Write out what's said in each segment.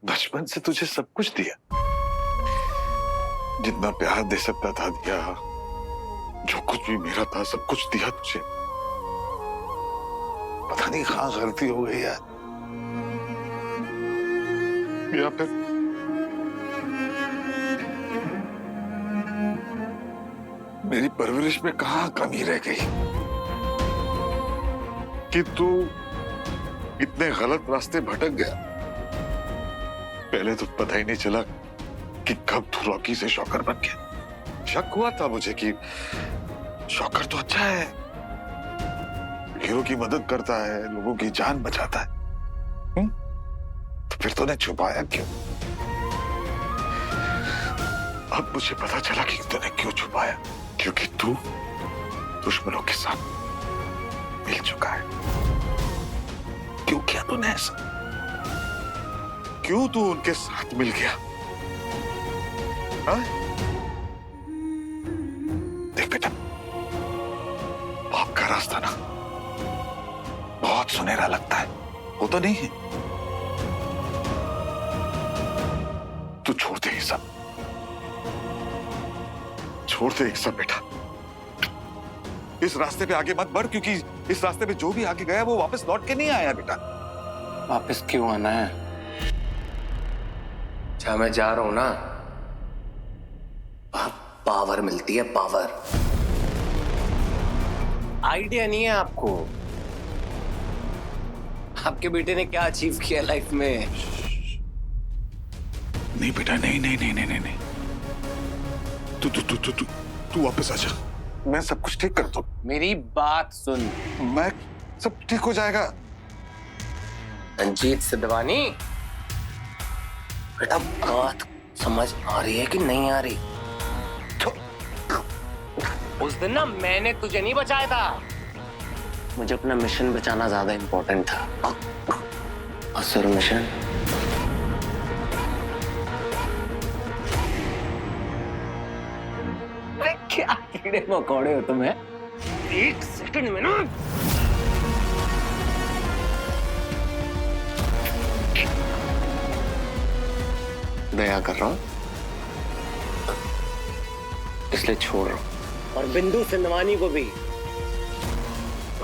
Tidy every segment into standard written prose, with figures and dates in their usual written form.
बचपन से तुझे सब कुछ दिया, जितना प्यार दे सकता था दिया, जो कुछ भी मेरा था सब कुछ दिया तुझे। पता नहीं कहां गलती हो गई यार, या फिर मेरी परवरिश में कहां कमी रह गई कि तू इतने गलत रास्ते भटक गया। पहले तो पता ही नहीं चला कि कब तू रॉकी से शॉकर बन गया। शक हुआ था मुझे कि शॉकर तो अच्छा है, हीरो की मदद करता है, लोगों की जान बचाता है। तो फिर तूने छुपाया क्यों? अब मुझे पता चला कि तूने क्यों छुपाया, क्योंकि तू दुश्मनों के साथ मिल चुका है। क्यों किया तूने ऐसा? क्यों तू उनके साथ मिल गया? हाँ? देख बेटा, बाप का रास्ता ना बहुत सुनहरा लगता है, वो तो नहीं है। तू छोड़ दे ये सब, छोड़ दे ये सब बेटा। इस रास्ते पे आगे मत बढ़, क्योंकि इस रास्ते पे जो भी आगे गया वो वापस लौट के नहीं आया बेटा। वापस क्यों आना है? जहां मैं जा रहा हूं ना, वहां पावर मिलती है, पावर। आइडिया नहीं है आपको आपके बेटे ने क्या अचीव किया लाइफ में? नहीं बेटा, नहीं नहीं नहीं नहीं नहीं, तू वापस आ जा, मैं सब कुछ ठीक कर दूं। मेरी बात सुन। मैं सब ठीक हो जाएगा। रंजीत सिद्धवानी, बेटा बात समझ आ रही है कि नहीं आ रही? उस दिन ना मैंने तुझे नहीं बचाया था, मुझे अपना मिशन बचाना ज्यादा इंपॉर्टेंट था। असुर मिशन। क्या कीड़े मकोड़े हो तुम्हें? एक सेकंड में ना दया कर रहा हूं, इसलिए छोड़ रहा हूं। और बिंदु सिंधवानी को भी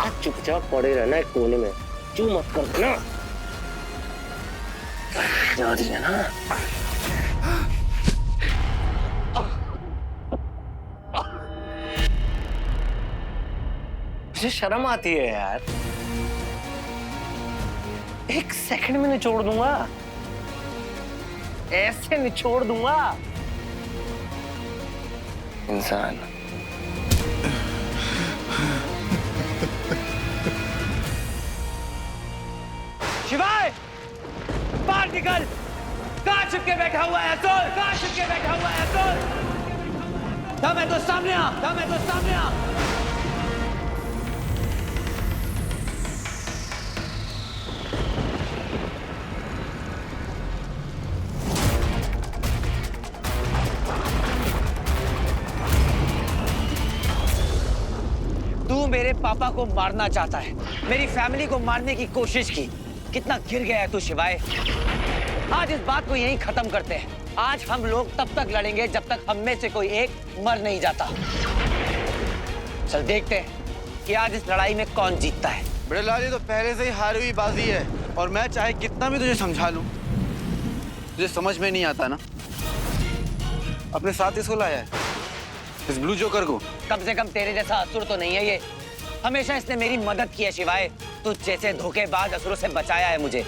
आज चुपचाप पड़े रहना एक कोने में, चू मत कर देना। जा रही है ना? मुझे शर्म आती है यार, एक सेकंड में निचोड़ दूंगा, ऐसे निचोड़ दूंगा। इंसान शिवाय, बाहर निकल। कहां छिपके बैठा हुआ है असुर? कहां छिपके बैठा हुआ है असुर? दम है तो सामने आ, दम है तो सामने आ। तू मेरे पापा को मारना चाहता है, मेरी फैमिली को मारने की कोशिश की। कितना गिर गया है तू शिवाय। आज इस बात को यहीं खत्म करते हैं। आज हम लोग तब तक लड़ेंगे जब तक हम में से कोई एक मर नहीं जाता। चल देखते हैं कि आज इस लड़ाई में कौन जीतता है। बड़े लाल, ये तो पहले से ही हारी हुई बाजी है, और मैं चाहे कितना भी तुझे समझा लूं, तुझे समझ में नहीं आता ना। अपने साथ इसको लाया है, इस ब्लू जोकर को। कम से कम तेरे जैसा असुर तो नहीं है ये। हमेशा इसने मेरी मदद की है शिवाय। तू जैसे धोखेबाज असुरों से बचाया है मुझे।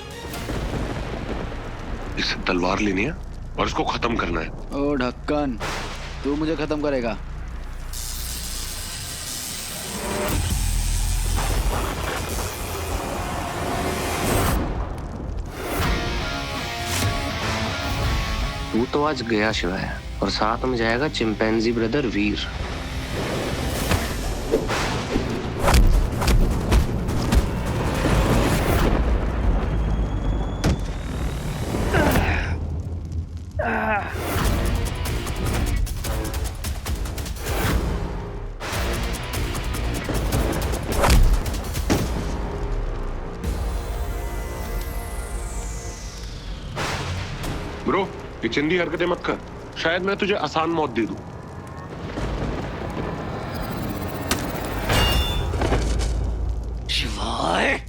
इससे तलवार लेनी है और इसको खत्म करना है। ओ ढक्कन, तू मुझे खत्म करेगा? तू तो आज गया शिवाय, और साथ में जाएगा चिंपैंजी ब्रदर वीर। ब्रो, ये चिंदी हरकतें मत कर। शायद मैं तुझे आसान मौत दे दूं। शिवाय,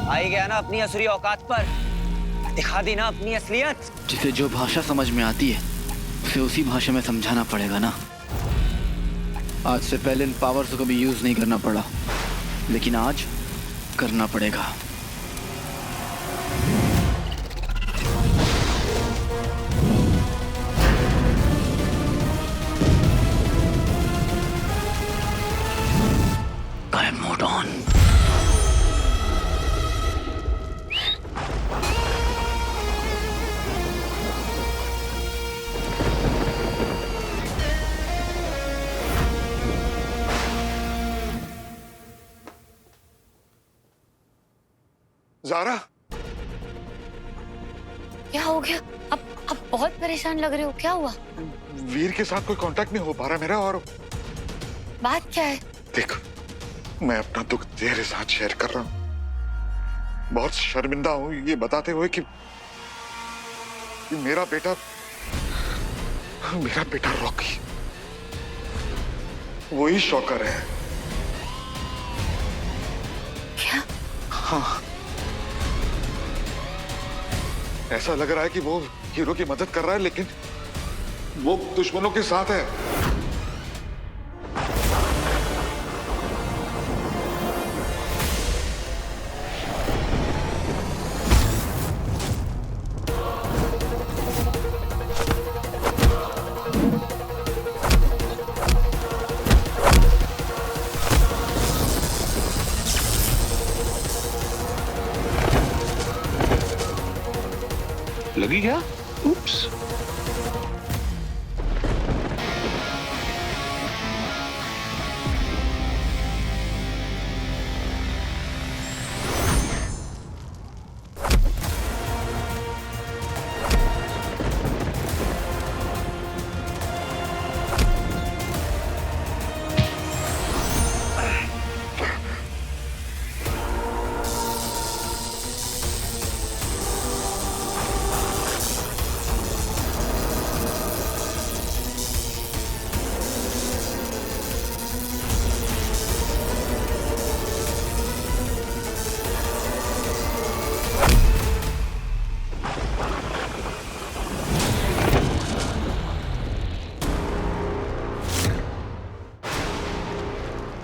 आई गया ना अपनी असली औकात पर? दिखा दी ना अपनी असलियत। जिसे जो भाषा समझ में आती है उसे उसी भाषा में समझाना पड़ेगा ना। आज से पहले इन पावर्स को कभी यूज नहीं करना पड़ा, लेकिन आज करना पड़ेगा। Mode on. ज़ारा, क्या हो गया? अब बहुत परेशान लग रहे हो, क्या हुआ? वीर के साथ कोई कांटेक्ट नहीं हो पा रहा मेरा। और बात क्या है? देख, मैं अपना दुख तेरे साथ शेयर कर रहा हूं। बहुत शर्मिंदा हूं ये बताते हुए कि मेरा बेटा रॉकी वही शॉकर है। क्या? हाँ, ऐसा लग रहा है कि वो हीरो की मदद कर रहा है, लेकिन वो दुश्मनों के साथ है। लगी क्या? उप्स।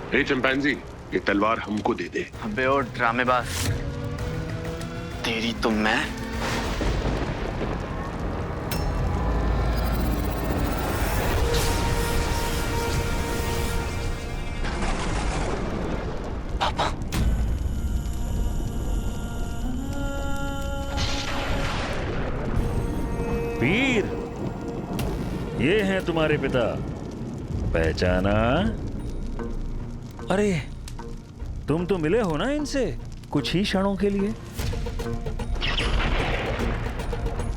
ए चिंपैंजी, ये तलवार हमको दे दे। अबे ओ ड्रामेबाज, तेरी तो मैं। पापा, वीर, ये हैं तुम्हारे पिता। पहचाना? अरे, तुम तो मिले हो ना इनसे कुछ ही क्षणों के लिए।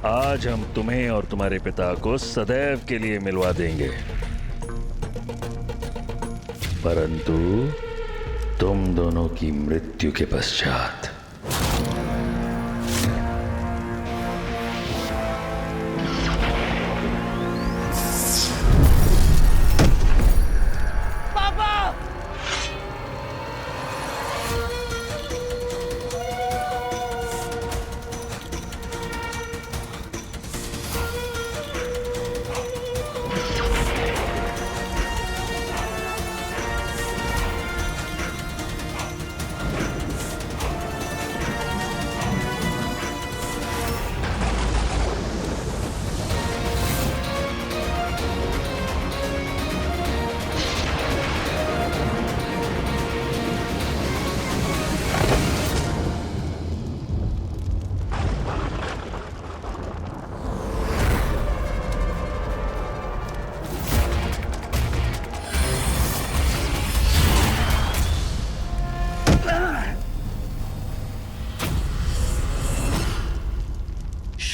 आज हम तुम्हें और तुम्हारे पिता को सदैव के लिए मिलवा देंगे, परंतु तुम दोनों की मृत्यु के पश्चात।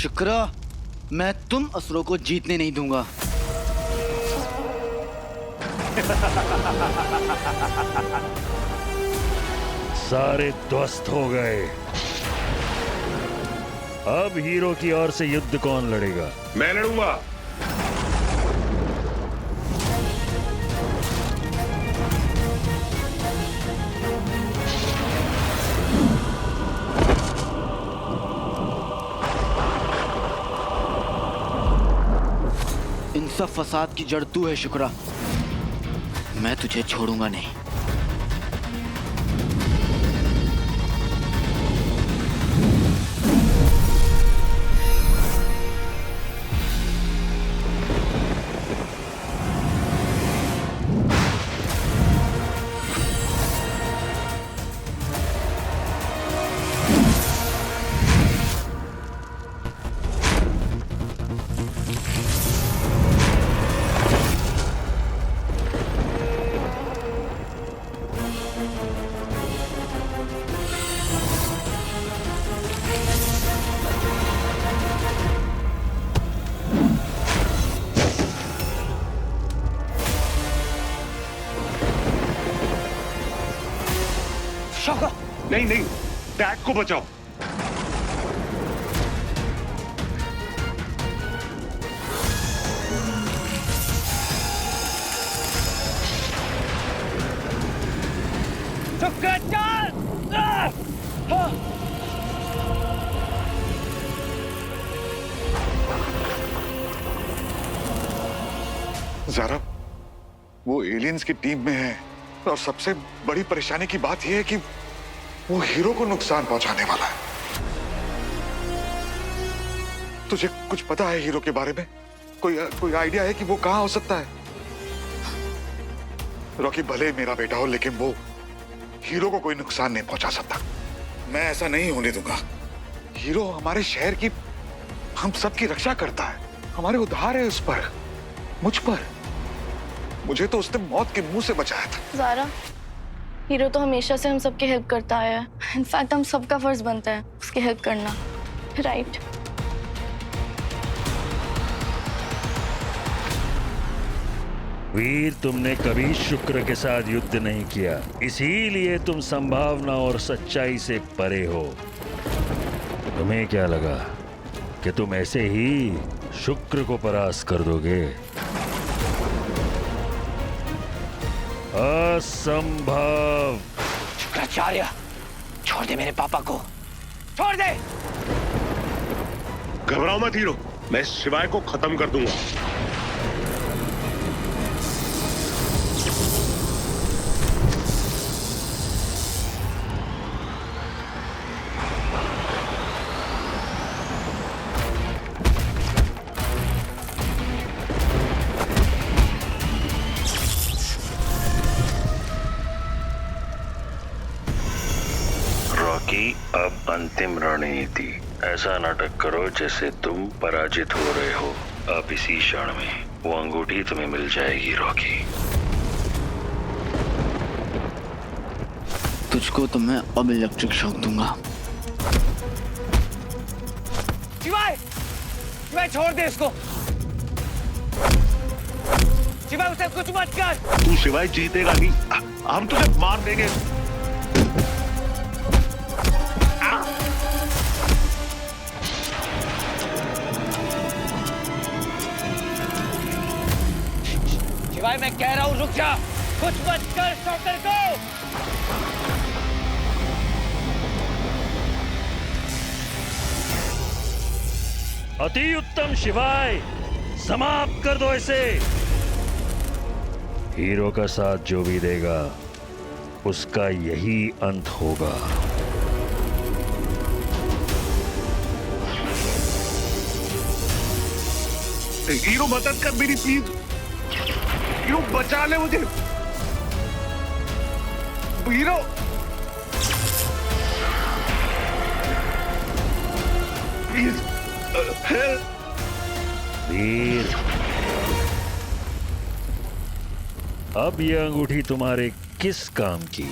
शुक्रा, मैं तुम असुरों को जीतने नहीं दूंगा। सारे ध्वस्त हो गए। अब हीरो की ओर से युद्ध कौन लड़ेगा? मैं लड़ूंगा। इन सब फसाद की जड़ तू है शुक्रा। मैं तुझे छोड़ूंगा नहीं। शौका, नहीं नहीं, डैड को बचाओ। शुक्र चल! ज़ारा, वो एलियंस की टीम में है और सबसे बड़ी परेशानी की बात यह है कि वो हीरो को नुकसान पहुंचाने वाला है। तुझे कुछ पता है हीरो के बारे में? कोई आइडिया है कि वो कहां हो सकता है? रॉकी भले मेरा बेटा हो, लेकिन वो हीरो को कोई नुकसान नहीं पहुंचा सकता। मैं ऐसा नहीं होने दूंगा। हीरो हमारे शहर की, हम सबकी रक्षा करता है। हमारे उधार है उस पर, मुझ पर। मुझे तो उसने मौत के मुंह से बचाया था। ज़ारा, हीरो तो हमेशा से हम सबकी हेल्प करता आया है। इनफैक्ट हम सबका फर्ज बनता है उसकी हेल्प करना, राइट? वीर, तुमने कभी शुक्र के साथ युद्ध नहीं किया, इसीलिए तुम संभावना और सच्चाई से परे हो। तुम्हें क्या लगा कि तुम ऐसे ही शुक्र को परास्त कर दोगे? असंभव। शुक्राचार्य, छोड़ दे मेरे पापा को, छोड़ दे। घबराओ मत हीरो, मैं इस शिवाय को खत्म कर दूंगा। रॉकी, अब अंतिम रणनीति। ऐसा नाटक करो जैसे तुम पराजित हो रहे हो। अब इसी क्षण में वो अंगूठी तुम्हें मिल जाएगी रॉकी। तुझको तो मैं अब इलेक्ट्रिक शॉक दूंगा। शिवाय, शिवाय छोड़ दे इसको। शिवाय, उसे कुछ मत कर। तू शिवाय जीतेगा नहीं, हम तुझे मार देंगे। शिवाय, मैं कह रहा हूं रुक जा, कुछ मत कर शॉकर को। अति उत्तम शिवाय, समाप्त कर दो इसे। हीरो का साथ जो भी देगा उसका यही अंत होगा। हीरो मदद कर मेरी प्लीज, हीरो बचा ले मुझे, हीरो। Please help. वीर, अब ये अंगूठी तुम्हारे किस काम की,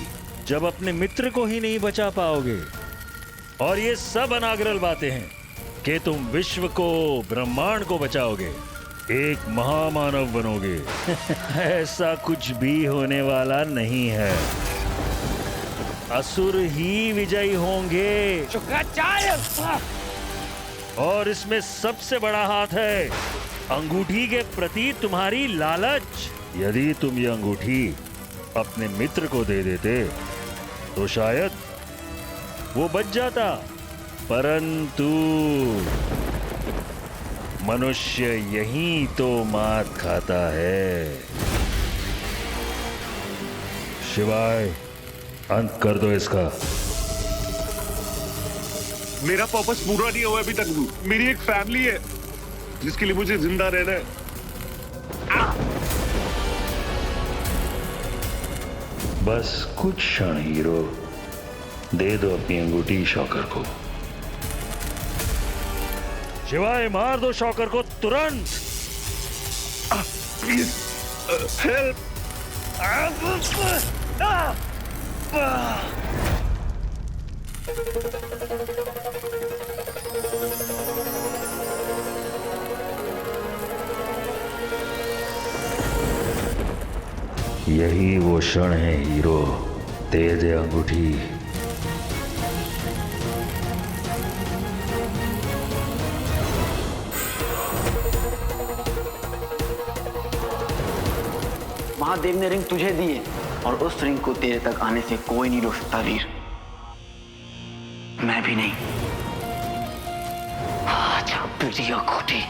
जब अपने मित्र को ही नहीं बचा पाओगे? और ये सब अनागरल बातें हैं। कि तुम विश्व को, ब्रह्मांड को बचाओगे, एक महामानव बनोगे। ऐसा कुछ भी होने वाला नहीं है। असुर ही विजयी होंगे। शुक्राचार्य! और इसमें सबसे बड़ा हाथ है अंगूठी के प्रति तुम्हारी लालच। यदि तुम ये अंगूठी अपने मित्र को दे देते तो शायद वो बच जाता, परंतु मनुष्य यही तो मात खाता है। शिवाय, अंत कर दो इसका। मेरा पर्पस पूरा नहीं हुआ अभी तक। मेरी एक फैमिली है जिसके लिए मुझे जिंदा रहना है। बस कुछ क्षण हीरो, दे दो अपनी अंगूठी शॉकर को। शिवाय, मार दो शॉकर को तुरंत। Please help. यही वो क्षण है हीरो, दे दे अंगूठी। महादेव ने रिंग तुझे दी है और उस रिंग को तेरे तक आने से कोई नहीं रोक सकता वीर। मैं भी नहीं। आजा प्रिय खोटी।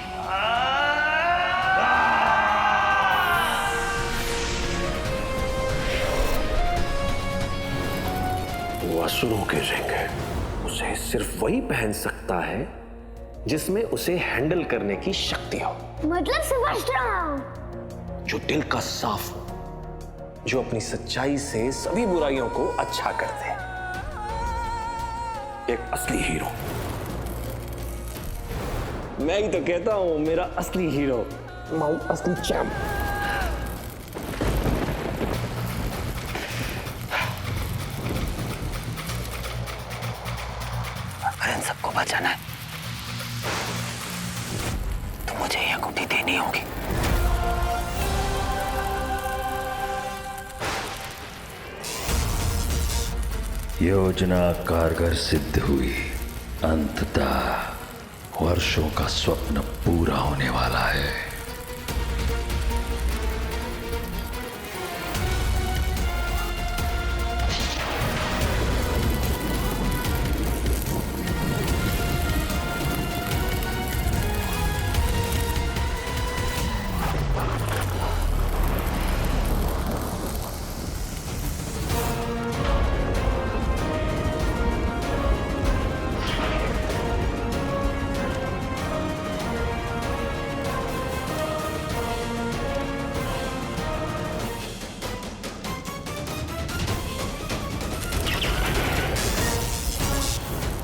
वो असुरों के रिंग है। उसे सिर्फ वही पहन सकता है जिसमें उसे हैंडल करने की शक्ति हो। मतलब समझ रहा हूँ। जो दिल का साफ हो, जो अपनी सच्चाई से सभी बुराइयों को अच्छा कर दे। एक असली हीरो। मैं ही तो कहता हूं, मेरा असली हीरो, माउंट असली चैंप। अगर इन सबको बचाना है तो मुझे यह अंगूठी देनी होगी। योजना कारगर सिद्ध हुई। अंततः वर्षों का स्वप्न पूरा होने वाला है।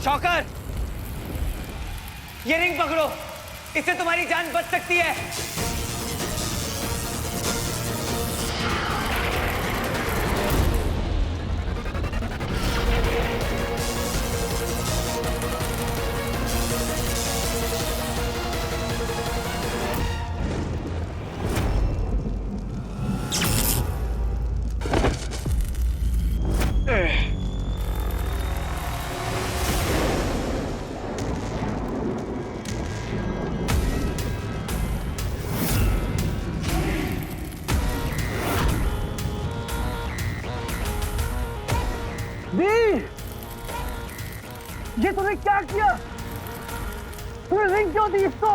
शॉकर, ये रिंग पकड़ो, इससे तुम्हारी जान बच सकती है। ये तूने क्या किया? तूने रिंग क्यों दी इसको?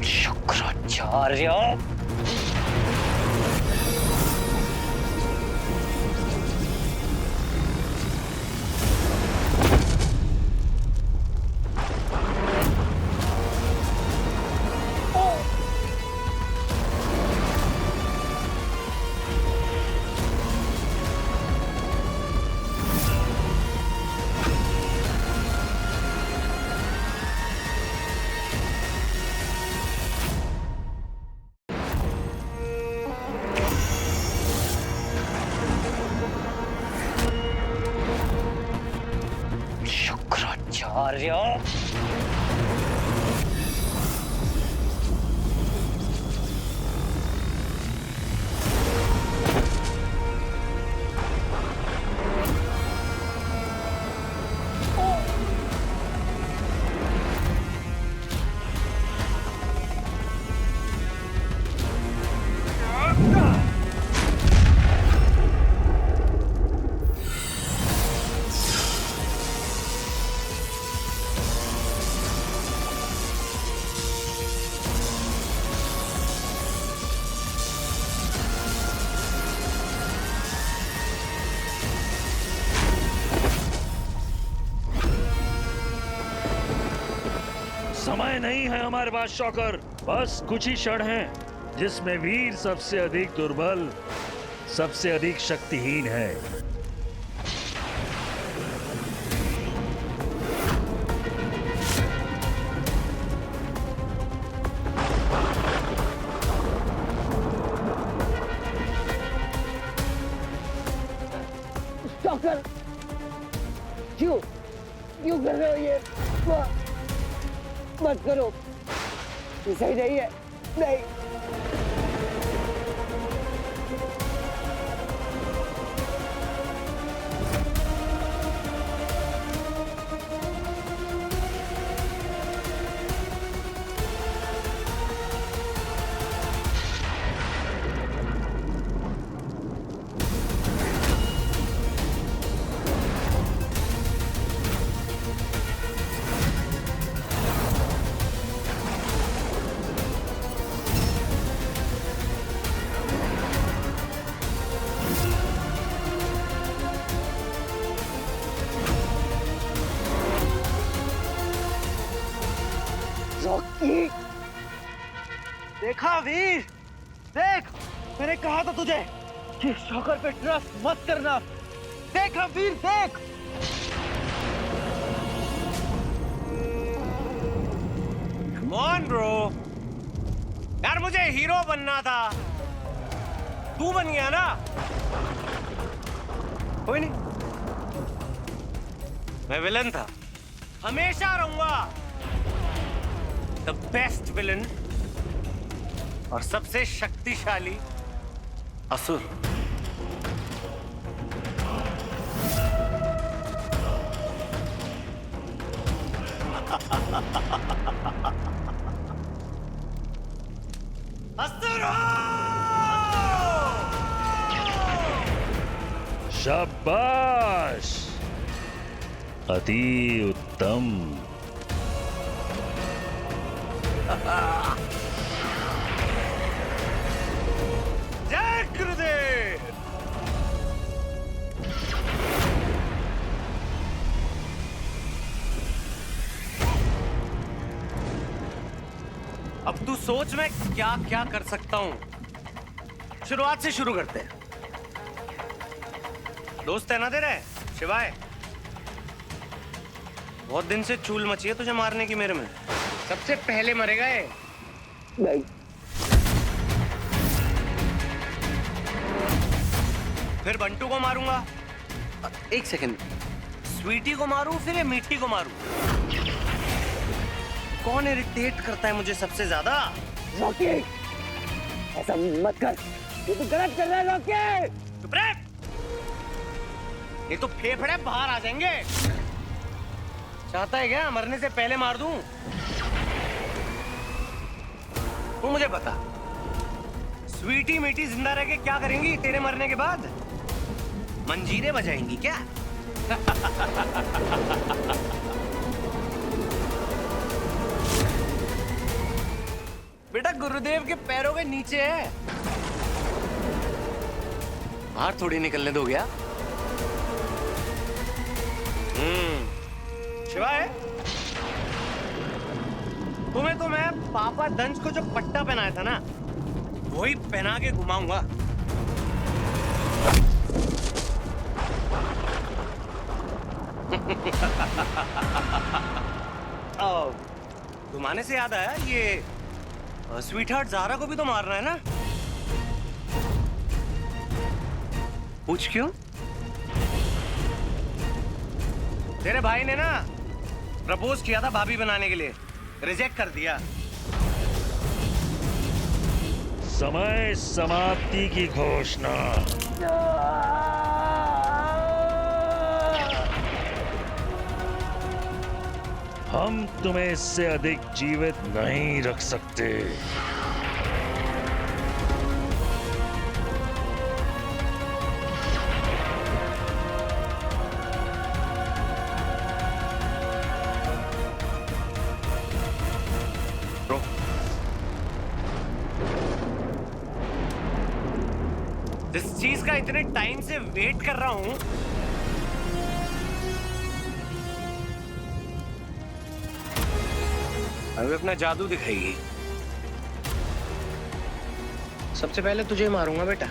शुक्राचार्य। आर्य। समय नहीं है हमारे पास शॉकर। बस कुछ ही क्षण हैं जिसमें वीर सबसे अधिक दुर्बल, सबसे अधिक शक्तिहीन है। डॉक्टर क्यों कर रहे हो ये? मत करो, ये सही नहीं है। नहीं। रॉकी, देखा वीर, देख, मैंने कहा था तुझे कि शॉकर पे ट्रस्ट मत करना। देखा वीर, देख। Come on, bro. यार मुझे हीरो बनना था, तू बन गया ना। कोई नहीं, मैं विलन था, हमेशा रहूंगा द बेस्ट विलन और सबसे शक्तिशाली असुर। असुर शाबाश, अति उत्तम। जय गुरुदेव। अब तू सोच मैं क्या क्या कर सकता हूं। शुरुआत से शुरू करते हैं। दोस्त है ना तेरे शिवाय, बहुत दिन से चूल मची है तुझे मारने की मेरे में। सबसे पहले मरेगा ये। नहीं। फिर बंटू को मारूंगा। एक सेकंड, स्वीटी को मारूं फिर ये मीठी को मारूं? कौन इरिटेट करता है मुझे सबसे ज्यादा? रॉकी, ऐसा मत कर, ये तो गलत कर रहा है रॉकी। चुप रह, ये तो फेफड़े बाहर आ जाएंगे। चाहता है क्या मरने से पहले मार दूं? तू मुझे बता, स्वीटी मीठी जिंदा रह के क्या करेंगी तेरे मरने के बाद? मंजीरे बजाएंगी क्या? बेटा गुरुदेव के पैरों के नीचे है, बाहर थोड़ी निकलने दो क्या? शिवाय, तुम्हें तो मैं पापा दंश को जो पट्टा पहनाया था ना, वही पहना के घुमाऊंगा। घुमाने से याद आया, ये स्वीटहार्ट ज़ारा को भी तो मारना है ना? पूछ क्यों? तेरे भाई ने ना प्रपोज किया था भाभी बनाने के लिए, रिजेक्ट कर दिया। समय समाप्ति की घोषणा। हम तुम्हें इससे अधिक जीवित नहीं रख सकते। जिस चीज का इतने टाइम से वेट कर रहा हूं, अभी अपना जादू दिखाएगी। सबसे पहले तुझे मारूंगा बेटा।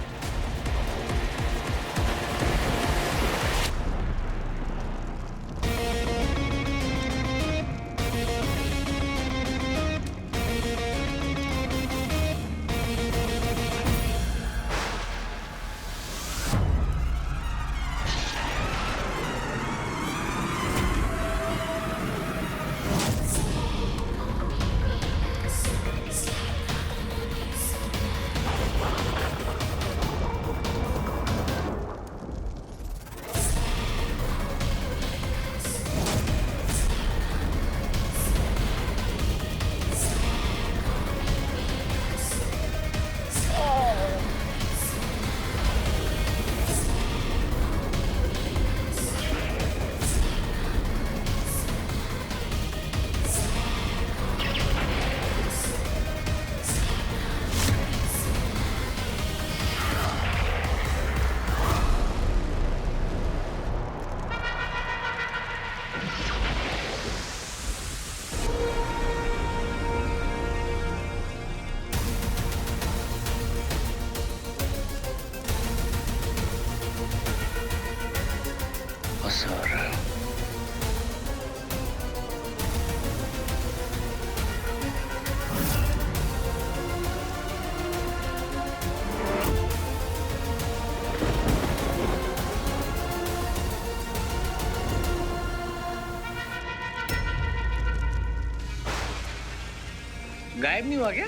गायब नहीं हुआ क्या?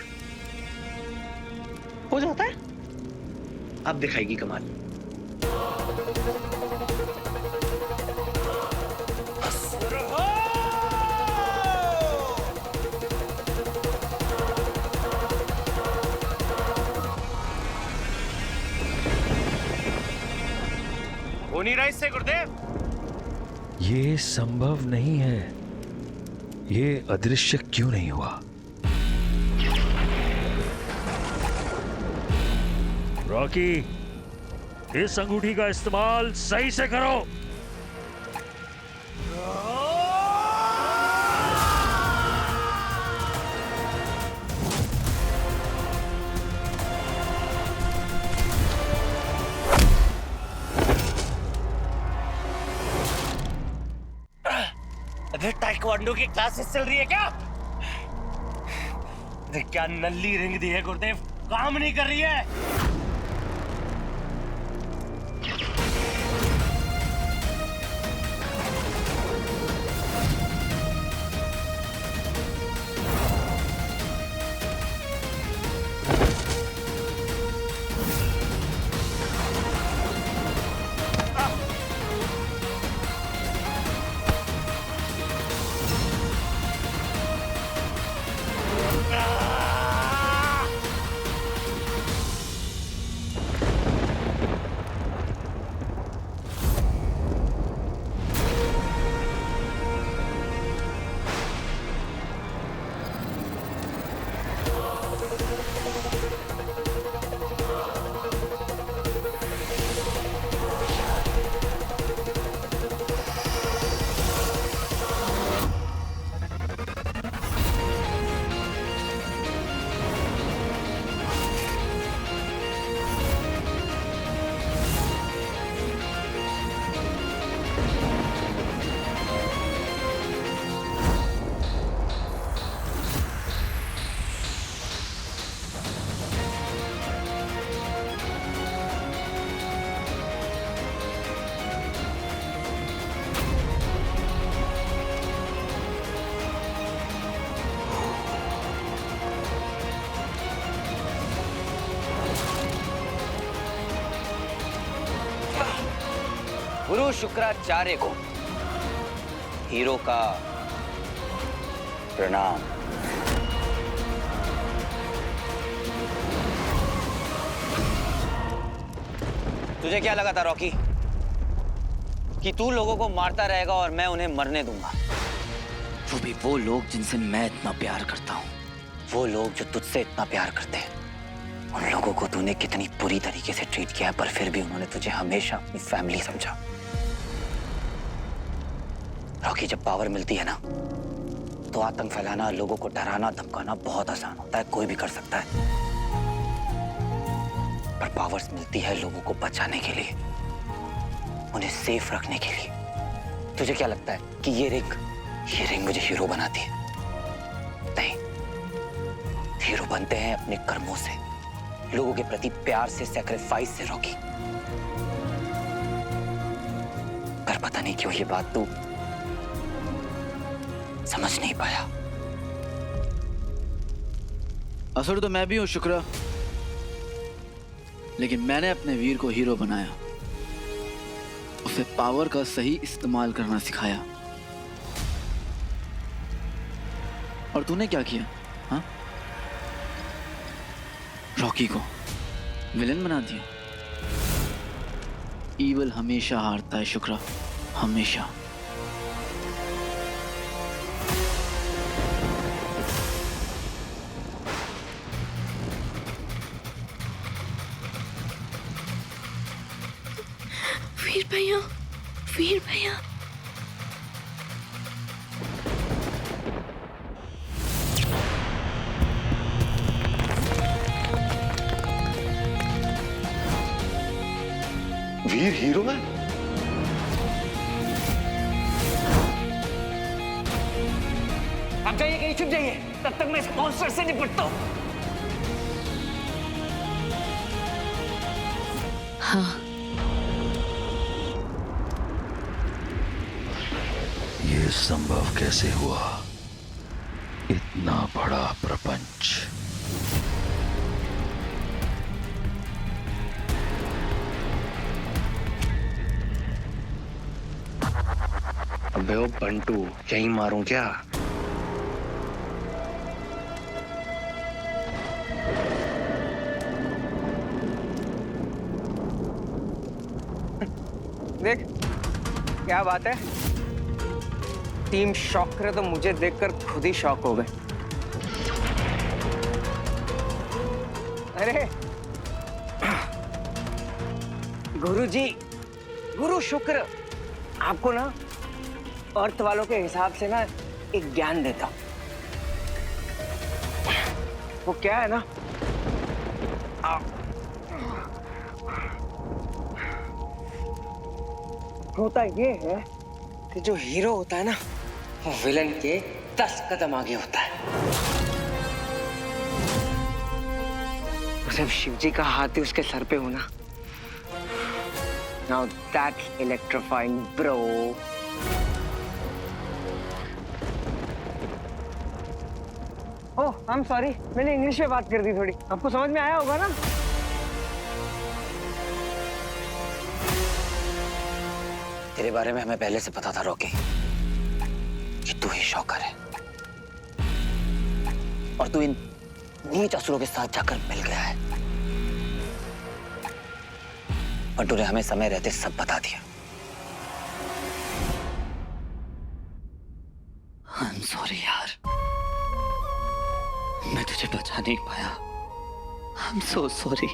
हो जाता है। अब दिखाएगी कमाल। हो नहीं रहा इससे गुरुदेव। ये संभव नहीं है। ये अदृश्य क्यों नहीं हुआ? रॉकी, इस अंगूठी का इस्तेमाल सही से करो। अरे ताइक्वांडो की क्लासेस चल रही है क्या? अरे क्या नल्ली रिंग दी है गुरुदेव, काम नहीं कर रही है। गुरु शुक्राचार्य को हीरो का प्रणाम। तुझे क्या लगा था रॉकी कि तू लोगों को मारता रहेगा और मैं उन्हें मरने दूंगा? वो भी वो लोग जिनसे मैं इतना प्यार करता हूँ, वो लोग जो तुझसे इतना प्यार करते हैं। उन लोगों को तूने कितनी बुरी तरीके से ट्रीट किया है, पर फिर भी उन्होंने तुझे हमेशा अपनी फैमिली समझा। रॉकी, जब पावर मिलती है ना, तो आतंक फैलाना, लोगों को डराना धमकाना बहुत आसान होता है, कोई भी कर सकता है। पर पावर्स मिलती है लोगों को बचाने के लिए, उन्हें सेफ रखने के लिए। तुझे क्या लगता है कि ये रिंग मुझे हीरो बनाती है? नहीं, हीरो बनते हैं अपने कर्मों से, लोगों के प्रति प्यार से, सैक्रिफाइस से रॉकी। पर पता नहीं क्यों ये बात तू समझ नहीं पाया। असुर तो मैं भी हूं शुक्र, लेकिन मैंने अपने वीर को हीरो बनाया, उसे पावर का सही इस्तेमाल करना सिखाया। और तूने क्या किया? हाँ, रॉकी को विलेन बना दिया। ईवल हमेशा हारता है शुक्र, हमेशा। वीर भैया, वीर भैया। वीर हीरो है? आप जाइए, कहीं छुप जाइए, तब तक मैं इस मॉन्स्टर से निपटता हूं। हाँ, ये संभव कैसे हुआ? इतना बड़ा प्रपंच। अबे ओ बंटू, यहीं मारूं क्या? देख क्या बात है, टीम शॉक करे तो मुझे देखकर खुद ही शॉक हो गए। अरे गुरुजी, गुरु शुक्र आपको ना अर्थ वालों के हिसाब से ना एक ज्ञान देता हूं। वो क्या है ना, होता ये है कि जो हीरो होता है ना, वो विलन के 10 कदम आगे होता है। जब शिवजी का हाथ ही उसके सर पे हो ना, now that's electrifying bro. Oh I am sorry, मैंने इंग्लिश में बात कर दी थोड़ी, आपको समझ में आया होगा ना? तेरे बारे में हमें पहले से पता था रॉकी, कि तू ही शॉकर है, और तू इन नीच असुरों के साथ जाकर मिल गया है। पर तूने हमें समय रहते सब बता दिया। आई एम सॉरी यार, मैं तुझे बचा नहीं पाया। आई एम सो सॉरी,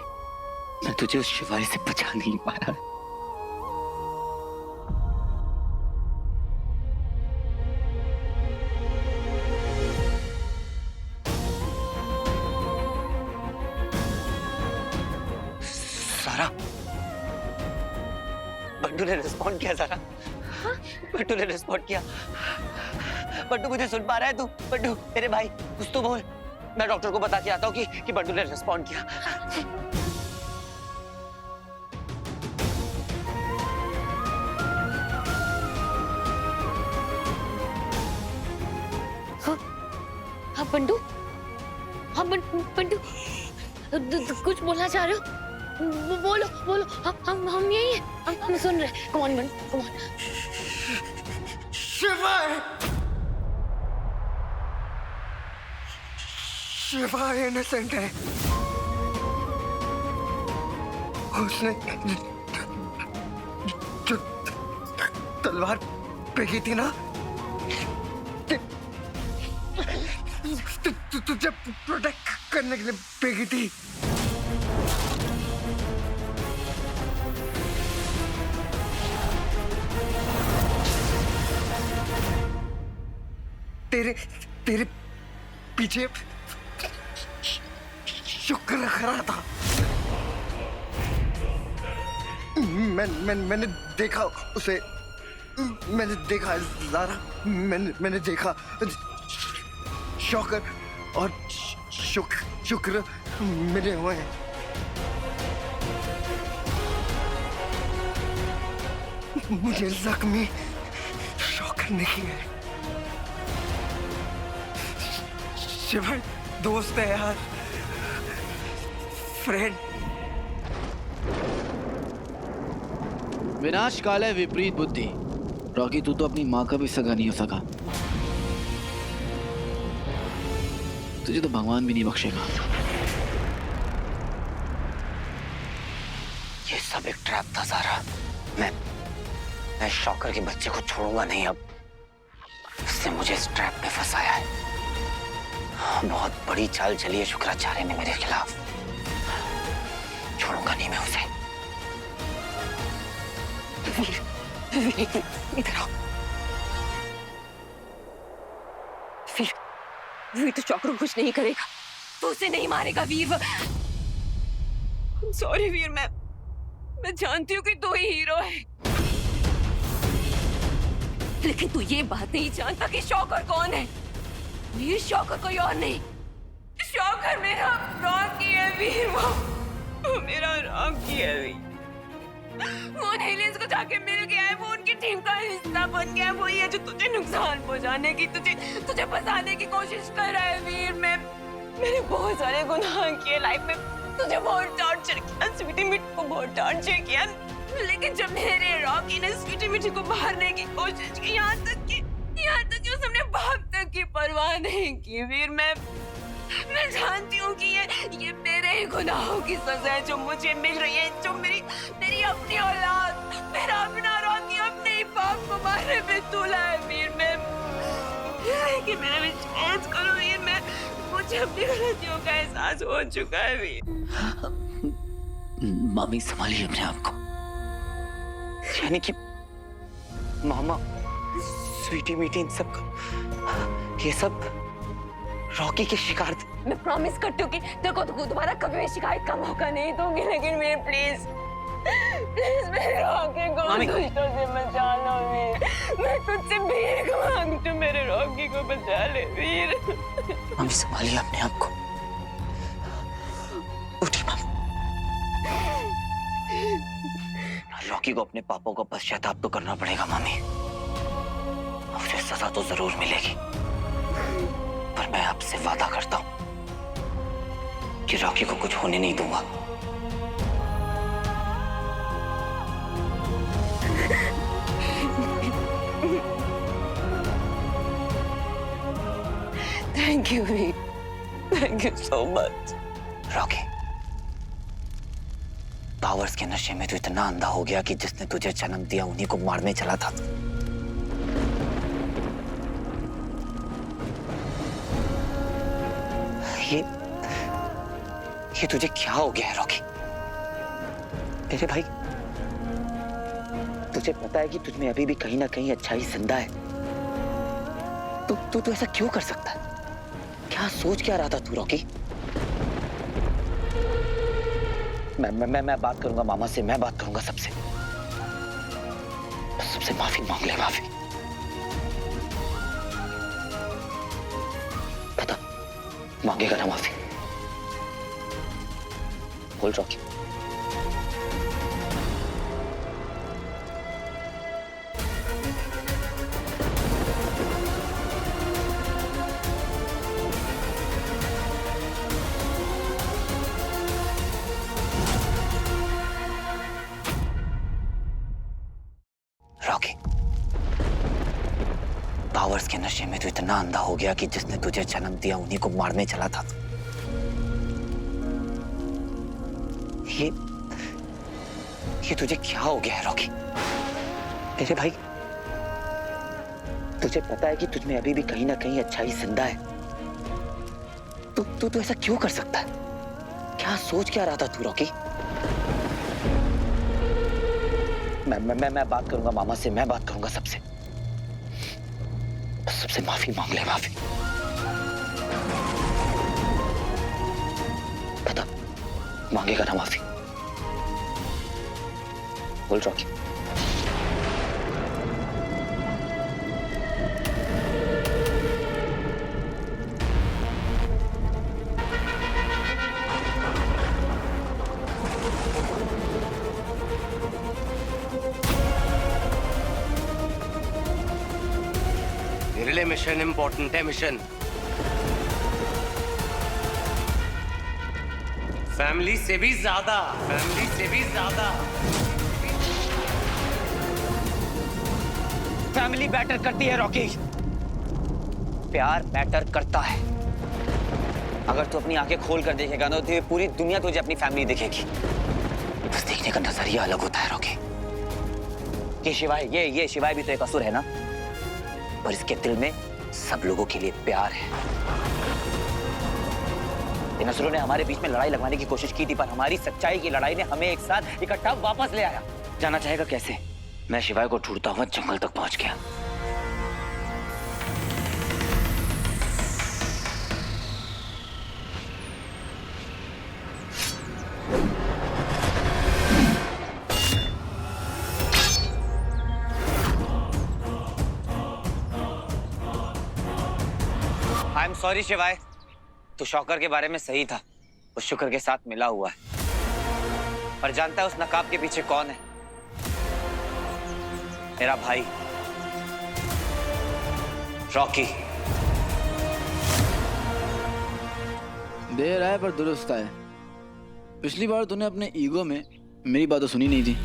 मैं तुझे उस शिवाय से बचा नहीं पाया। सारा, बंटू ने रिस्पॉन्ड किया। सारा, बंटू ने रिस्पॉन्ड किया। बंटू, मुझे सुन पा रहा है तू? बंटू मेरे भाई, कुछ तो बोल। मैं डॉक्टर को बता के आता हूँ कि बंटू ने रिस्पॉन्ड किया। हाँ बंटू, हाँ बंटू, कुछ बोलना चाह रहे हो? बोलो बोलो, हम यही हैं, हम सुन रहे हैं। Come on, come on. Shiva innocent है। उसने जो तलवार फेंकी थी ना, तुझे प्रोटेक्ट करने के लिए फेंकी थी। तेरे पीछे शुक्र रख रहा था। मैंने देखा उसे, मैंने देखा ज़ारा, मैंने देखा शौकर और शुक्र मिले हुए हैं। मुझे जख्मी शौकर ने किया है। शिवा दोस्त है यार, फ्रेंड। विनाश काल है विपरीत बुद्धि। रॉकी, तू तो अपनी माँ का भी सगा नहीं हो सका, तुझे तो भगवान भी नहीं बख्शेगा। ये सब एक ट्रैप था ज़ारा। मैं शौकर के बच्चे को छोड़ूंगा नहीं। अब उसने मुझे इस ट्रैप में फंसाया है। बहुत बड़ी चाल चली है शुक्राचार्य ने मेरे खिलाफ। छोड़ूंगा नहीं मैं उसे। इधर आओ। वीर तो शौकर को कुछ नहीं करेगा, तो उसे नहीं मारेगा वीर। सॉरी वीर, मैं जानती हूँ कि तू ही हीरो है, लेकिन तू ये बात नहीं जानता कि शौकर कौन है। वीर शौकर कोई और नहीं, शौकर मेरा रॉकी है वीर। वो मेरा रॉकी है वीर। वो एलियंस को जाके मिल गया है, वो उनकी टीम का हिस्सा बन गया है। वही है जो तुझे नुकसान पहुंचाने की, तुझे फंसाने की कोशिश कर रहा है वीर। मैंने बहुत सारे गुनाह किए लाइफ में, तुझे बहुत टॉर्चर किया, स्वीटी मिठी को बहुत टॉर्चर किया, लेकिन जब मेरे रॉकी ने स्वीटी मिठी को मारने की कोशिश की, यहाँ तक कि उसने अपने बाप तक की परवाह नहीं की वीर। मैं जानती हूँ कि ये मेरे ही गुनाहों की सजा है जो मुझे मिल रही है, जो मेरी अपनी औलाद, मेरा अपना रॉकी अपने ही बाप को मारने पे तुला है वीर। लेकिन मेरा विश्वास करो वीर, मुझे अपनी गलतियों का एहसास हो चुका है वीर। मामी संभालिए अपने आप को। यानी कि मामा, स्वीटी मीठी, इन सब का ये सब रॉकी के शिकार थे। मैं प्रॉमिस करती हूँ कि तेरे को दोबारा कभी भी शिकायत का मौका नहीं दूंगी, लेकिन मेरे प्लीज मेरे रॉकी को दुष्टों से बचा लो वीर। मैं तुझसे भीख मांगती हूँ, मेरे रॉकी को बचा ले वीर। मामी संभालिए अपने आप को। उठिए मामी। रॉकी को अपने पापों को पश्चाताप तो करना पड़ेगा मामी। उसे सजा तो जरूर मिलेगी, पर मैं आपसे वादा करता हूं कि रॉकी को कुछ होने नहीं दूंगा। Thank you Veer, thank you so much. Rocky, powers के नशे में तो इतना अंधा हो गया कि जिसने तुझे जन्म दिया उन्हीं को मारने चला था। ये तुझे क्या हो गया है रॉकी? मेरे भाई, तुझे पता है कि तुझमें अभी भी कहीं ना कहीं अच्छाई जिंदा है। तू ऐसा क्यों कर सकता है? क्या सोच क्या रहा था तू रॉकी? मैं बात करूंगा मामा से, मैं बात करूंगा सबसे माफी मांग ले, माफी। पता मांगेगा ना माफी? बोल रॉकी। रॉकी। पावर्स के नशे में तू इतना अंधा हो गया कि जिसने तुझे जन्म दिया उन्हीं को मारने चला था। ये तुझे क्या हो गया है रॉकी? मेरे भाई, तुझे पता है कि तुझ में अभी भी कहीं ना कहीं अच्छाई जिंदा है। तू ऐसा क्यों कर सकता है? क्या सोच क्या रहा था तू रॉकी? मैं बात करूंगा मामा से, मैं बात करूंगा सबसे माफी मांग ले, माफी। बता, मांगेगा ना माफी? बोल रॉकी। मेरे लिए मिशन इंपॉर्टेंट है, मिशन। फैमिली से भी ज्यादा, फैमिली से भी ज्यादा। फैमिली मैटर करती है रॉकी, प्यार मैटर करता है। अगर तू अपनी आंखें खोल कर देखेगा ना तो ये पूरी दुनिया तुझे अपनी फैमिली दिखेगी। बस देखने का नजरिया अलग होता है रॉकी। ये शिवाय भी तो एक असुर है ना, पर इसके दिल में सब लोगों के लिए प्यार है। इन असुरों ने हमारे बीच में लड़ाई लगवाने की कोशिश की थी, पर हमारी सच्चाई की लड़ाई ने हमें एक साथ इकट्ठा वापस ले आया। जाना चाहेगा कैसे? मैं शिवाय को ढूंढता हुआ जंगल तक पहुंच गया। आई एम सॉरी शिवाय, तू शौकर के बारे में सही था, उस शुक्र के साथ मिला हुआ है। पर जानता है उस नकाब के पीछे कौन है? मेरा भाई रॉकी। देर आए पर दुरुस्त आए। पिछली बार तूने अपने ईगो में मेरी बात तो सुनी नहीं थी।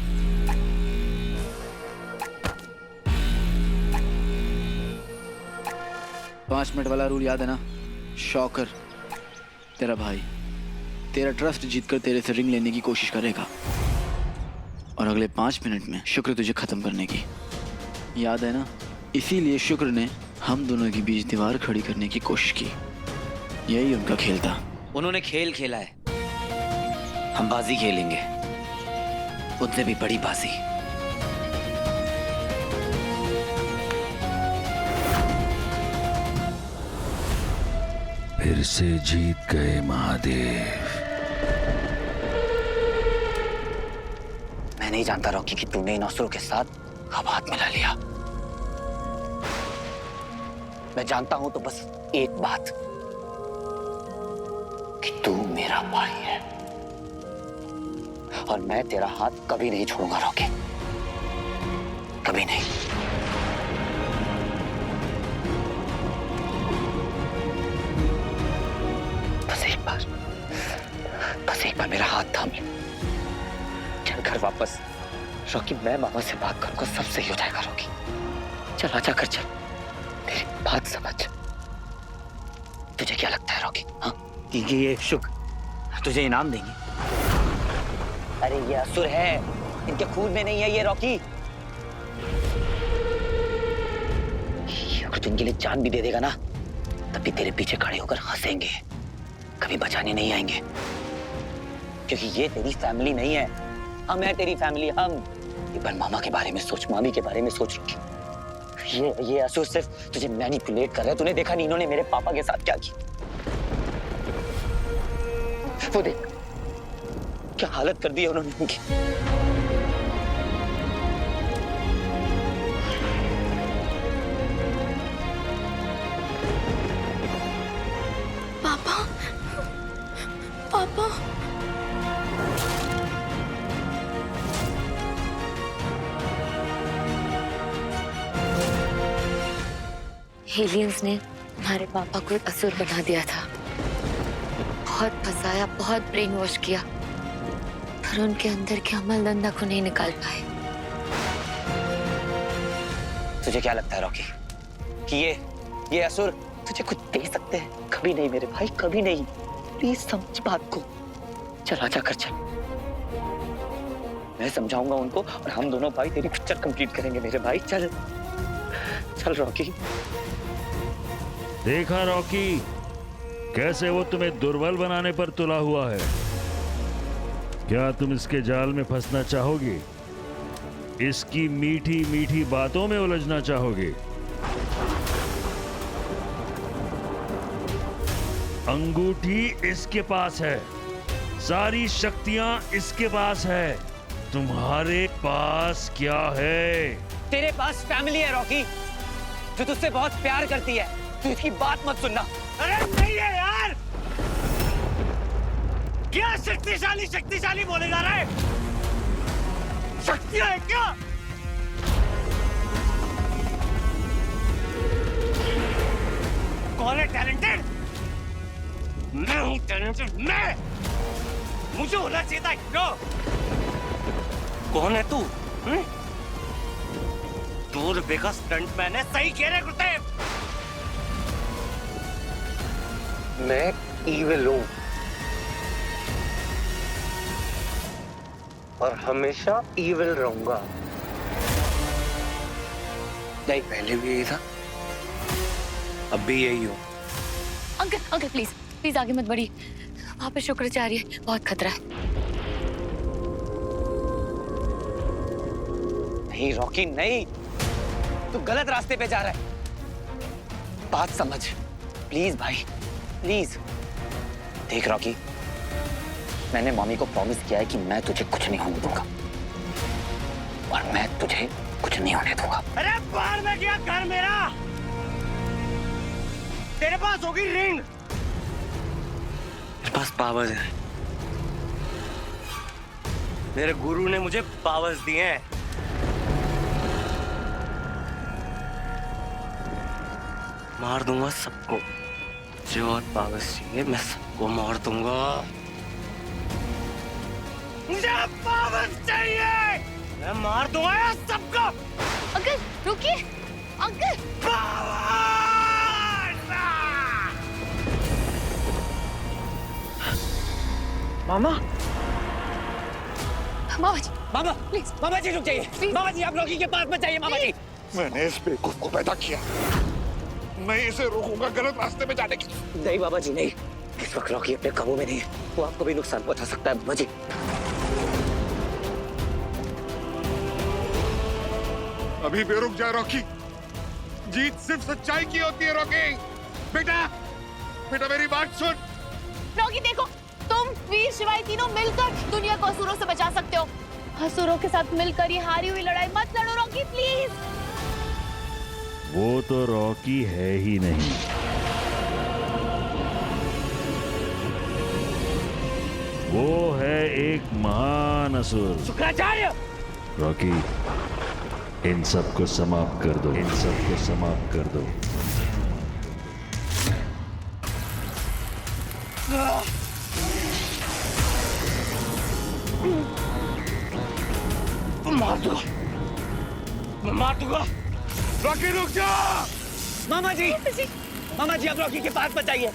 पांच मिनट वाला रूल याद है ना? शौकर तेरा भाई तेरा ट्रस्ट जीतकर तेरे से रिंग लेने की कोशिश करेगा, और अगले 5 मिनट में शुक्र तुझे खत्म करने की। याद है ना? इसीलिए शुक्र ने हम दोनों के बीच दीवार खड़ी करने की कोशिश की। यही उनका खेल था। उन्होंने खेल खेला है, हम बाजी खेलेंगे, उनसे भी बड़ी बाजी। फिर से जीत गए महादेव। मैं नहीं जानता रॉकी कि तूने इन असुरों के साथ कब हाथ मिला लिया। मैं जानता हूं तो बस एक बात, कि तू मेरा भाई है और मैं तेरा हाथ कभी नहीं छोड़ूंगा रॉकी, कभी नहीं। बस एक बार मेरा हाथ थाम ले। चल घर वापस। रॉकी, मैं मामा से बात करूंगा, सब सही हो जाएगा रॉकी। चल आजा कर, चल। मेरी बात समझ। तुझे क्या लगता है रॉकी? हाँ, ये शुक्र तुझे इनाम देंगे? अरे ये असुर है, इनके खून में नहीं है ये रॉकी। अगर तू इनके लिए जान भी दे देगा ना, तब भी तेरे पीछे खड़े होकर हंसेंगे, कभी बचाने नहीं आएंगे। क्योंकि ये तेरी फैमिली नहीं है, हम हैं तेरी फैमिली। हम एक बार मामा के बारे में सोच, मामी के बारे में सोच। ये असुर सिर्फ तुझे मैनिपुलेट कर रहा है। तूने देखा नहीं इन्होंने मेरे पापा के साथ क्या किया? वो देख क्या हालत कर दी है उन्होंने उनकी। पापा, पापा। एलियंस ने हमारे पापा को एक असुर बना दिया था। बहुत फंसाया, बहुत ब्रेन वॉश किया, पर उनके अंदर के अमल दंदा को नहीं निकाल पाए। तुझे क्या लगता है रॉकी कि ये असुर तुझे कुछ दे सकते हैं? कभी नहीं मेरे भाई, कभी नहीं। प्लीज समझ बात को। चल आजा कर चल, मैं समझाऊंगा उनको और हम दोनों भाई तेरी पिक्चर कंप्लीट करेंगे मेरे भाई। चल चल रॉकी। देखा रॉकी, कैसे वो तुम्हें दुर्बल बनाने पर तुला हुआ है। क्या तुम इसके जाल में फंसना चाहोगे? इसकी मीठी मीठी बातों में उलझना चाहोगे? अंगूठी इसके पास है, सारी शक्तियां इसके पास है, तुम्हारे पास क्या है? तेरे पास फैमिली है रॉकी, जो तुझसे बहुत प्यार करती है। तू इसकी बात मत सुनना। अरे नहीं है यार, क्या शक्तिशाली शक्तिशाली बोले जा रहा है? शक्तियां है क्या? कौन है टैलेंटेड? मैं हूं टैलेंटेड, मैं। मुझे होना चाहिए था हीरो। कौन है तू? दो रुपए का स्टंटमैन है। सही कह रहे गुरुदेव। मैं ईविल हूं और हमेशा ईविल रहूंगा। नहीं, पहले भी यही था, अब भी यही हूं। अंकल अंकल प्लीज प्लीज आगे मत बढ़िए, वहां पे शुक्राचार्य है, बहुत खतरा है। नहीं रॉकी नहीं, तू गलत रास्ते पे जा रहा है। बात समझ प्लीज भाई, प्लीज। देख रॉकी, मैंने मम्मी को प्रॉमिस किया है कि मैं तुझे कुछ नहीं होने दूंगा और मैं तुझे कुछ नहीं होने दूंगा। अरे बाहर में गया घर मेरा, तेरे पास होगी रिंग, मेरे पास पावर्स है। मेरे गुरु ने मुझे पावर्स दिए हैं। मार दूंगा सबको, जो और पावर्स चाहिए मैं सबको मार दूंगा। मुझे पावर्स चाहिए, मैं मार दूंगा यार सबको। अंकल रुकिए, uncle. Mama, mama ji, mama please, मामा जी रुक जाइए। मामा जी आप रॉकी के पास मत जाइए। मामा जी, मैंने इस बेवकूफ को पैदा किया, मैं इसे रोकूंगा गलत रास्ते में जाने की। नहीं बाबा जी नहीं, इस वक्त रॉकी अपने काबू में नहीं है, वो आपको भी नुकसान पहुंचा सकता है। बाबा जी अभी भी रुक जा रॉकी, जीत सिर्फ सच्चाई की होती है रॉकी। बेटा बेटा मेरी बात सुन। रॉकी देखो, तुम वीर शिवाई तीनों मिलकर दुनिया को असुरों से बचा सकते हो। असुरों के साथ मिलकर ये हारी हुई लड़ाई मत लड़ो रॉकी, प्लीज। वो तो रॉकी है ही नहीं, वो है एक महान असुर। शुक्राचार्य, रॉकी, इन सबको समाप्त कर दो, इन सबको समाप्त कर दो। मार दूंगा, मैं मार दूंगा। रॉकी रुक जा। मामा जी, मामा जी आप रॉकी के पास मत जाइए।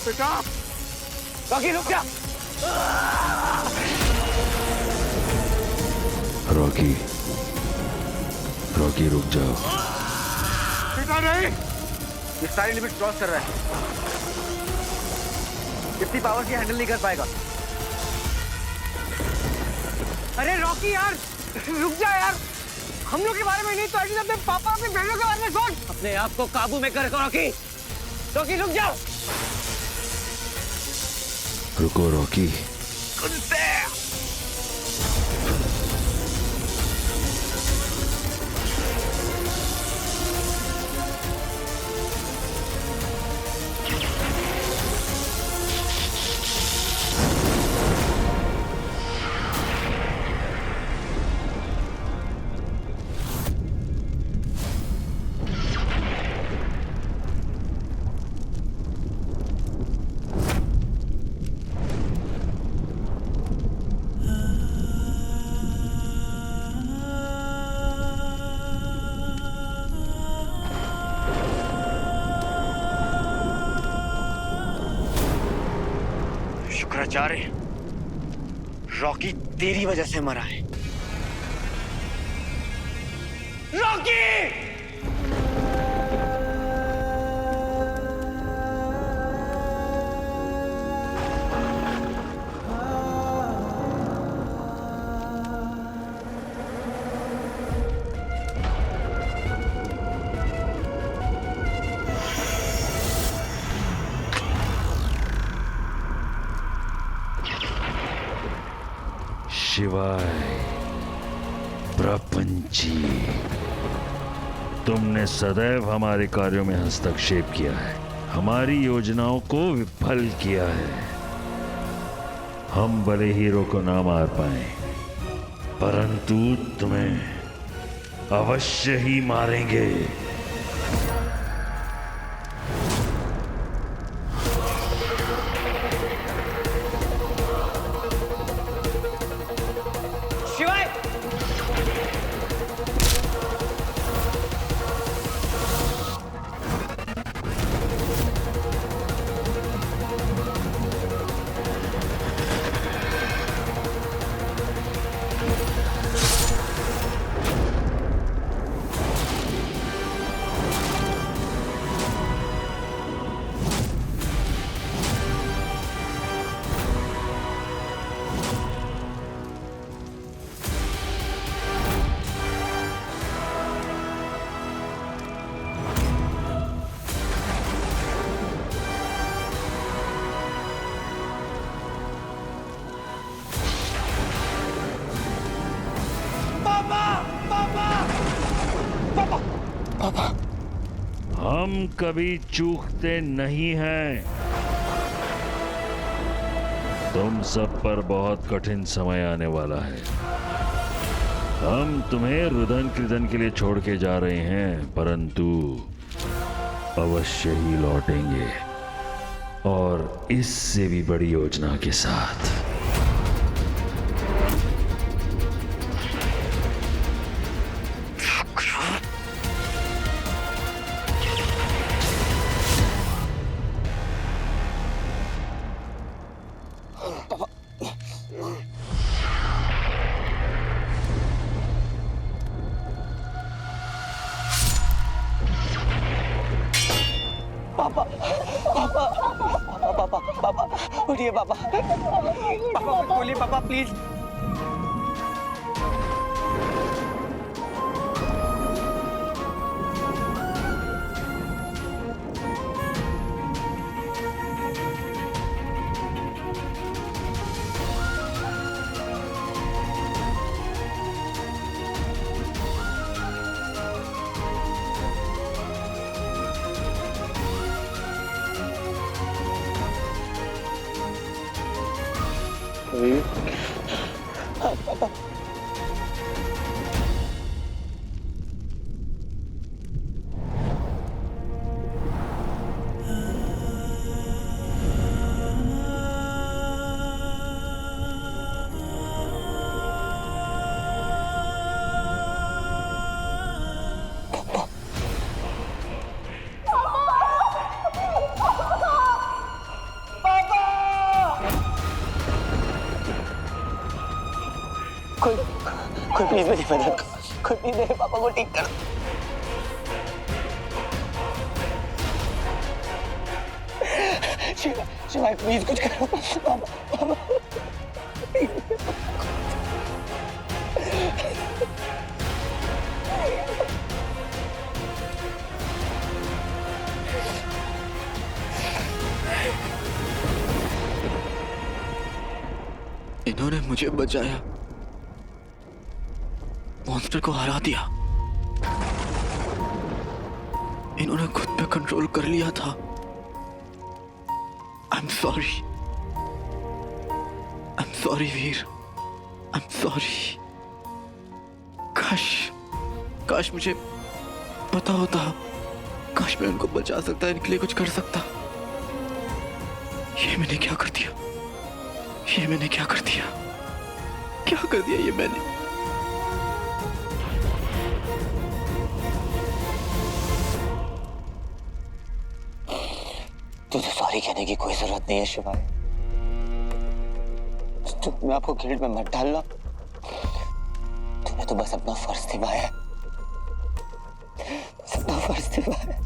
बेटा रॉकी रुक जा। रॉकी, रॉकी रुक जाओ। बेटा नहीं, ये सारी लिमिट क्रॉस कर रहा है, इतनी पावर की हैंडल नहीं कर पाएगा। अरे रॉकी यार रुक जा यार, हम लोग के बारे में नहीं तो अपने पापा अपने बहनों के बारे में सोच। अपने आप को काबू में कर रॉकी। रॉकी रुक जाओ। रुको रॉकी। आचार्य, रॉकी तेरी वजह से मरा है। रॉकी! शिवाय प्रपंची, तुमने सदैव हमारे कार्यों में हस्तक्षेप किया है, हमारी योजनाओं को विफल किया है। हम बड़े हीरो को ना मार पाए, परंतु तुम्हें अवश्य ही मारेंगे। हम कभी चूकते नहीं हैं। तुम सब पर बहुत कठिन समय आने वाला है। हम तुम्हें रुदन कृदन के लिए छोड़ के जा रहे हैं, परंतु अवश्य ही लौटेंगे, और इससे भी बड़ी योजना के साथ। पापा उठिए पापा, पापा मत बोलिए पापा प्लीज। पापा कोई प्लीज मेरी मदद करो, कोई प्लीज मेरे पापा को ठीक कर। शिवाय प्लीज कुछ करो पापा, पापा इन्होंने मुझे बचाया, मॉन्स्टर को हरा दिया। इन्होंने खुद पे कंट्रोल कर लिया था। I'm sorry Veer, I'm sorry। काश मुझे पता होता, काश मैं उनको बचा सकता, इनके लिए कुछ कर सकता। ये मैंने क्या कर दिया, ये मैंने क्या कर दिया, क्या कर दिया ये मैंने। तुझे सॉरी कहने की कोई जरूरत नहीं है शिवाय। तुम आपको गिल्ड में मत डालना। तुम्हें तो बस अपना फर्ज निभाया, बस अपना फर्ज निभाया।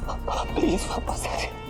पापा प्लीज वापस आ जाओ।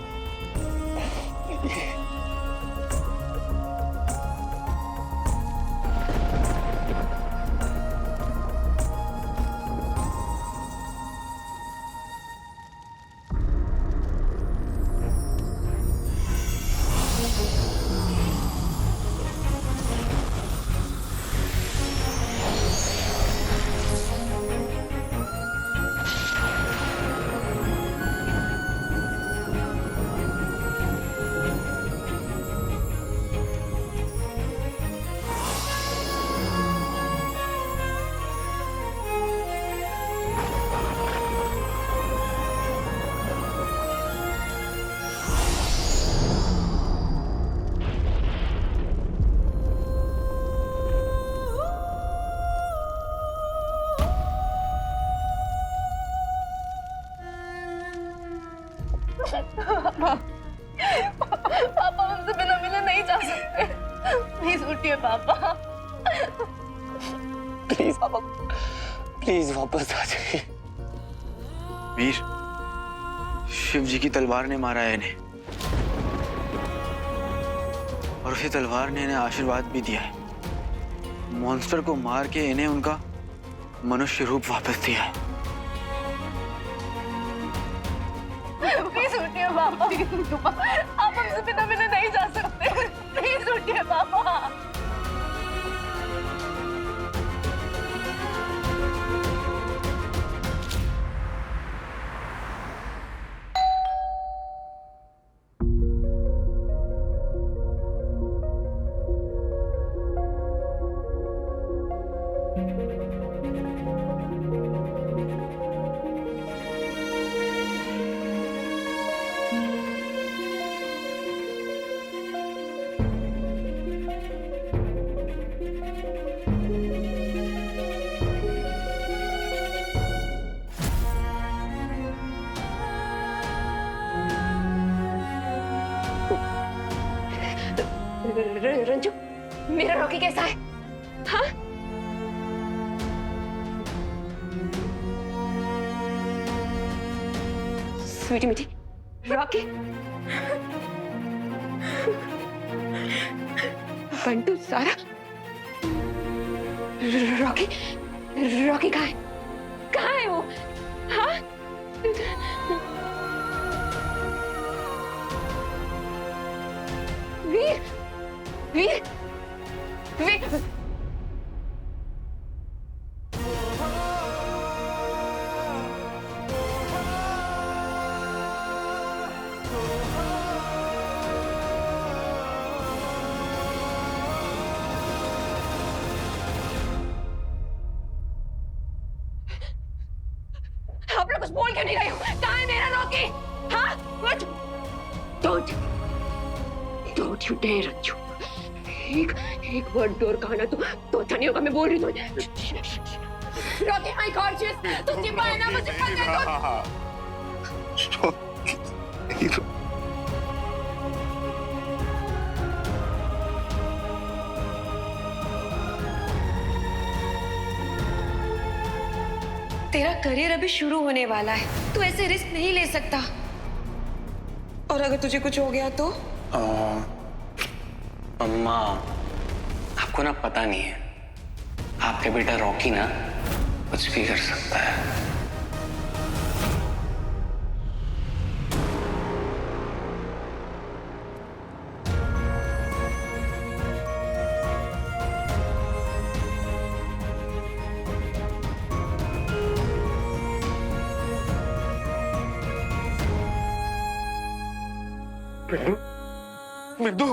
पापा हमसे बिना मिले नहीं जा सकते। प्लीज उठिए पापा। प्लीज पापा, प्लीज वापस आ जाइए। वीर, शिव जी की तलवार ने मारा है इन्हें, और उसी तलवार ने इन्हें आशीर्वाद भी दिया है। मॉन्स्टर को मार के इन्हें उनका मनुष्य रूप वापस दिया है। प्लीज उठिए पापा। आप हमसे बिना मिले नहीं जा सकते। प्लीज उठिए पापा। रंजू, मेरा रॉकी कैसा है? हाँ? स्वीटी मीठी, रॉकी, बंटू, सारा, रॉकी, रॉकी कहाँ है? कहाँ है वो? हाँ? वीर, वीर, वीर। आप लोग कुछ बोल क्यों नहीं रहे हो? कहाँ है मेरा रॉकी? हाँ? What? Don't you dare, Ranju. एक वर्ड डोर कहा ना तो अच्छा नहीं होगा। मैं बोल रही हूँ रॉकी, आई कॉन्शियस। तुम चिल्लाए ना, मुझे पता है। तेरा करियर अभी शुरू होने वाला है, तू ऐसे रिस्क नहीं ले सकता। और अगर तुझे कुछ हो गया तो? अम्मा, आपको ना पता नहीं है, आपके बेटा रॉकी ना कुछ भी कर सकता है। मिंदू,